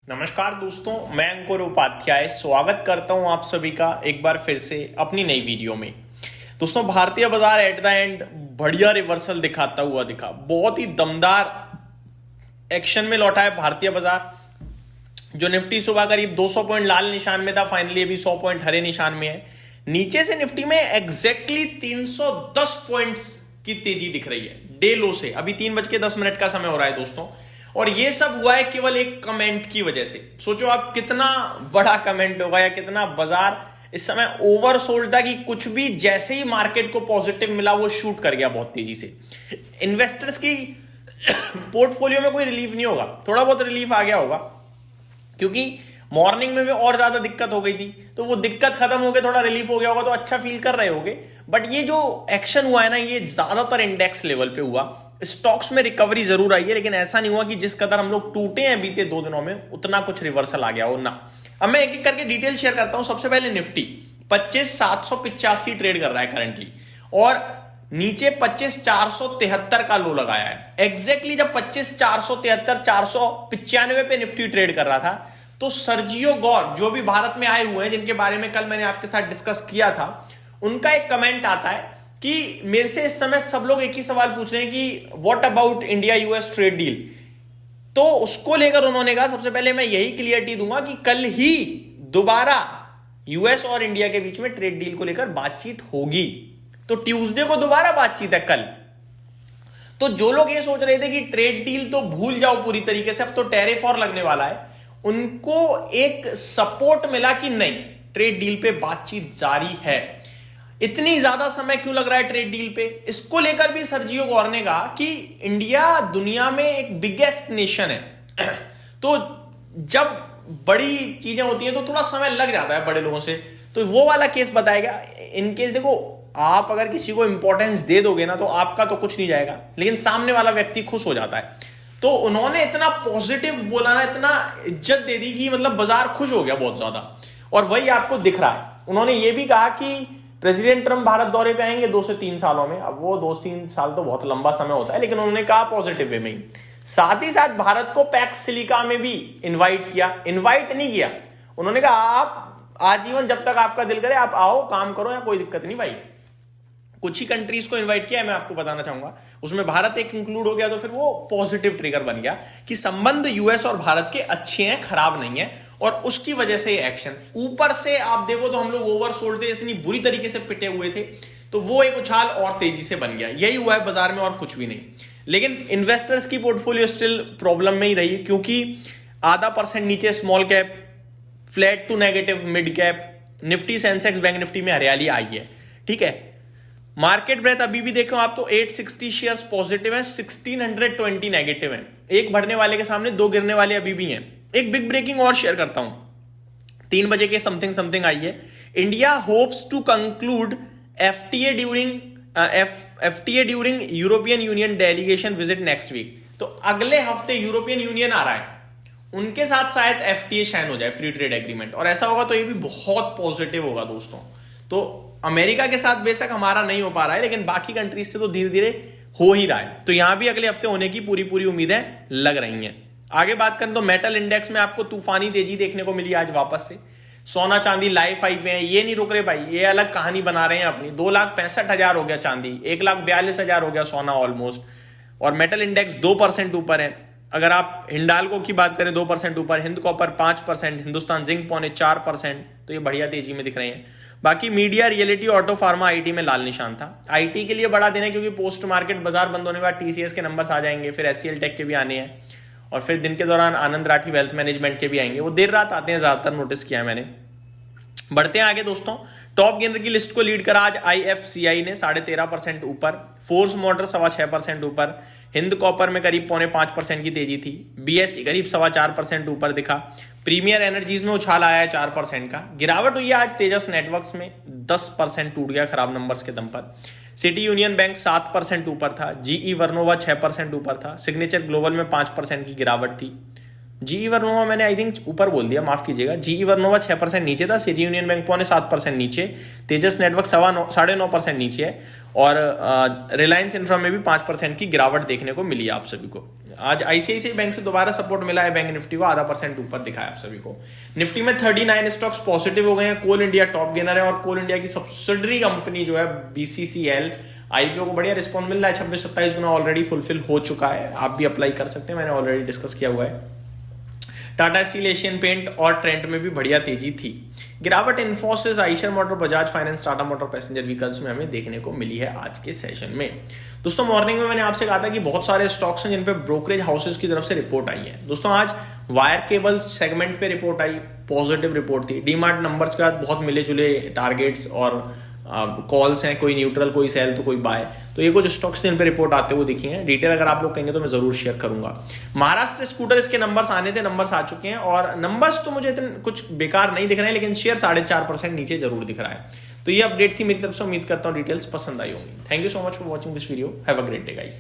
नमस्कार दोस्तों, मैं अंकुर उपाध्याय स्वागत करता हूं आप सभी का एक बार फिर से अपनी नई वीडियो में। दोस्तों, भारतीय बाजार एट द एंड बढ़िया रिवर्सल दिखाता हुआ दिखा, बहुत ही दमदार एक्शन में लौटा है भारतीय बाजार। जो निफ्टी सुबह करीब 200 पॉइंट लाल निशान में था, फाइनली अभी 100 पॉइंट हरे निशान में है। नीचे से निफ्टी में एग्जैक्टली 310 पॉइंट्स की तेजी दिख रही है डे लो से। अभी 3:10 का समय हो रहा है दोस्तों, और ये सब हुआ है केवल एक कमेंट की वजह से। सोचो आप कितना बड़ा कमेंट होगा या कितना बाजार इस समय ओवरसोल्ड था कि कुछ भी जैसे ही मार्केट को पॉजिटिव मिला वो शूट कर गया बहुत तेजी से। इन्वेस्टर्स की पोर्टफोलियो में कोई रिलीफ नहीं होगा, थोड़ा बहुत रिलीफ आ गया होगा क्योंकि मॉर्निंग में भी और ज्यादा दिक्कत हो गई थी, तो वो दिक्कत खत्म हो गई, थोड़ा रिलीफ हो गया होगा, तो अच्छा फील कर रहे होगे। बट ये जो एक्शन हुआ है ना, ये ज्यादातर इंडेक्स लेवल पे हुआ। स्टॉक्स में रिकवरी जरूर आई है, लेकिन ऐसा नहीं हुआ कि जिस कदर हम लोग टूटे हैं बीते 2 दिनों में उतना कुछ रिवर्सल आ गया हो ना। अब मैं एक एक करके डिटेल शेयर करता हूं। सबसे पहले निफ्टी 25,785 ट्रेड कर रहा है करंटली, और नीचे 25,473 का लो लगाया है। एग्जैक्टली जब 25,473 495 पे निफ्टी ट्रेड कर रहा था, तो सर्जियो गौर जो भी भारत में आए हुए हैं, जिनके बारे में कल मैंने आपके साथ डिस्कस किया था, उनका एक कमेंट आता है कि मेरे से इस समय सब लोग एक ही सवाल पूछ रहे हैं कि what about India US trade deal. तो उसको लेकर उन्होंने कहा सबसे पहले मैं यही क्लियरिटी दूंगा कि कल ही दोबारा यूएस और इंडिया के बीच में ट्रेड डील को लेकर बातचीत होगी। तो ट्यूसडे को दोबारा बातचीत है कल। तो जो लोग ये सोच रहे थे कि ट्रेड डील तो भूल जाओ पूरी तरीके से, अब तो टैरिफ और लगने वाला है, उनको एक सपोर्ट मिला कि नहीं, ट्रेड डील पे बातचीत जारी है। इतनी ज्यादा समय क्यों लग रहा है ट्रेड डील पे, इसको लेकर भी सर्जियो गौर ने कहा कि इंडिया दुनिया में एक बिगेस्ट नेशन है तो जब बड़ी चीजें होती हैं तो थोड़ा समय लग जाता है बड़े लोगों से। तो वो वाला केस बताएगा। इन केस देखो, आप अगर किसी को इंपॉर्टेंस दे दोगे ना, तो आपका तो कुछ नहीं जाएगा, लेकिन सामने वाला व्यक्ति खुश हो जाता है। तो उन्होंने इतना पॉजिटिव बोला ना, इतना इज्जत दे दी कि मतलब बाजार खुश हो गया बहुत ज्यादा, और वही आपको दिख रहा है। उन्होंने ये भी कहा कि प्रेसिडेंट ट्रंप भारत दौरे पे आएंगे 2 से 3 सालों में। अब वो 2-3 साल तो बहुत लंबा समय होता है, लेकिन उन्होंने कहा पॉजिटिव वे में। साथ ही साथ भारत को पैक्स सिलिका में भी इनवाइट किया। इनवाइट नहीं किया, उन्होंने कहा आप आजीवन जब तक आपका दिल करे आप आओ, काम करो, या कोई दिक्कत नहीं भाई। कुछ ही कंट्रीज को इनवाइट किया है, मैं आपको बताना चाहूंगा, उसमें भारत एक इंक्लूड हो गया। तो फिर वो पॉजिटिव ट्रिगर बन गया कि संबंध यूएस और भारत के अच्छे हैं, खराब नहीं है, और उसकी वजह से ये एक्शन। ऊपर से आप देखो तो हम लोग ओवरसोल्ड थे, इतनी बुरी तरीके से पिटे हुए थे, तो वो एक उछाल और तेजी से बन गया। यही हुआ है बाजार में और कुछ भी नहीं। लेकिन इन्वेस्टर्स की पोर्टफोलियो स्टिल प्रॉब्लम में ही रही, क्योंकि आधा % नीचे small cap, flat to negative mid cap, Nifty Sensex bank Nifty में हरियाली आई है। ठीक है, मार्केट ब्रेथ अभी भी देखो आप तो 860 शेयर्स पॉजिटिव है, 1620 नेगेटिव है। एक बढ़ने वाले के सामने 2 गिरने वाले अभी भी हैं। एक बिग ब्रेकिंग और शेयर करता हूं, 3 बजे के समथिंग आई है। India hopes to conclude FTA during European Union delegation visit next week. तो अगले हफ्ते यूरोपियन यूनियन आ रहा है, उनके साथ शायद एफटीए साइन हो जाए, फ्री ट्रेड एग्रीमेंट, और ऐसा होगा तो ये भी बहुत पॉजिटिव होगा दोस्तों। तो अमेरिका के साथ बेशक हमारा नहीं हो पा रहा है, लेकिन बाकी कंट्रीज से तो धीरे धीरे हो ही रहा है। तो यहां भी अगले हफ्ते होने की पूरी उम्मीदें लग रही हैं। आगे बात करें तो मेटल इंडेक्स में आपको तूफानी तेजी देखने को मिली आज वापस से। सोना चांदी लाइफ हाई पे है, ये नहीं रुक रहे भाई, ये अलग कहानी बना रहे हैं अपनी। 2,65,000 हो गया चांदी, 1,42,000 हो गया सोना ऑलमोस्ट, और मेटल इंडेक्स 2% ऊपर है। अगर आप हिंडाल्को की बात करें 2% ऊपर, हिंद कॉपर 5%, हिंदुस्तान जिंक 4.25%, तो ये बढ़िया तेजी में दिख रहे हैं। बाकी media, reality, auto, pharma, IT में लाल निशान था। आईटी के लिए बड़ा दिन है क्योंकि पोस्ट मार्केट बाजार बंद होने के बाद टीसीएस के नंबर्स आ जाएंगे, फिर एचसीएल टेक के भी आने हैं, और फिर दिन के दौरान आनंद राठी वेल्थ मैनेजमेंट के भी आएंगे। वो देर रात आते हैं ज्यादातर, नोटिस किया है मैंने। बढ़ते हैं आगे दोस्तों। टॉप गेनर की लिस्ट को लीड करा आज आईएफसीआई ने 13.5% ऊपर, फोर्स मोटर 6.25% ऊपर, हिंद कॉपर में करीब 4.5% की तेजी थी, बीएसई करीब 4.25% ऊपर दिखा, प्रीमियर एनर्जीज में उछाल आया है 4% का। गिरावट हुई है आज तेजस नेटवर्क्स में, 10% टूट गया खराब नंबर्स के दम पर। सिटी यूनियन बैंक 7% ऊपर था, जीई वर्नोवा 6% ऊपर था, सिग्नेचर ग्लोबल में 5% की गिरावट थी। जीई वर्नोवा मैंने आई थिंक ऊपर बोल दिया, माफ कीजिएगा। जीई वर्नोवा 6% नीचे था, सिटी यूनियन बैंक 7.25% नीचे, तेजस नेटवर्क 9.5% नीचे है, और रिलायंस इंफ्रा में भी 5% की गिरावट देखने को मिली है आप सभी को। आज आईसीआईसीआई बैंक से दोबारा सपोर्ट मिला है बैंक निफ्टी को, 0.5% ऊपर दिखाया आप सभी को। निफ्टी में 39 स्टॉक्स पॉजिटिव हो गए हैं। कोल इंडिया टॉप गेनर है, और कोल इंडिया की सब्सिडरी कंपनी जो है बीसीसीएल, आईपीओ को बढ़िया रिस्पॉन्स मिल रहा है, 26-27 गुना ऑलरेडी फुलफिल हो चुका है। आप भी अप्लाई कर सकते हैं, मैंने ऑलरेडी डिस्कस किया हुआ है। टाटा स्टील, एशियन पेंट और ट्रेंट में भी बढ़िया तेजी थी। गिरावट Infosys, Eicher motor, Bajaj finance, Tata motor passenger vehicles में हमें देखने को मिली है आज के सेशन में। दोस्तों मॉर्निंग में मैंने आपसे कहा था कि बहुत सारे स्टॉक्स हैं जिन पे ब्रोकरेज हाउसेस की तरफ से रिपोर्ट आई है। दोस्तों आज वायर केबल्स सेगमेंट पे रिपोर्ट आई, पॉजिटिव रिपोर्ट थी। डीमार्ट नंबर्स के बाद बहुत मिले जुले टारगेट्स और कॉल्स हैं, कोई न्यूट्रल, कोई सेल तो कोई बाय। तो ये कुछ स्टॉक्स जिन पे रिपोर्ट आते हुए दिखी हैं। डिटेल अगर आप लोग कहेंगे तो मैं जरूर शेयर करूंगा। महाराष्ट्र स्कूटर, इसके नंबर्स आने थे, नंबर्स आ चुके हैं, और नंबर्स तो मुझे इतने कुछ बेकार नहीं दिख रहे हैं, लेकिन शेयर 4.5% नीचे जरूर दिख रहा है। तो ये अपडेट थी मेरी तरफ से, उम्मीद करता हूँ डिटेल्स पसंद आई होंगी। Thank you so much for watching this video, have a great day guys.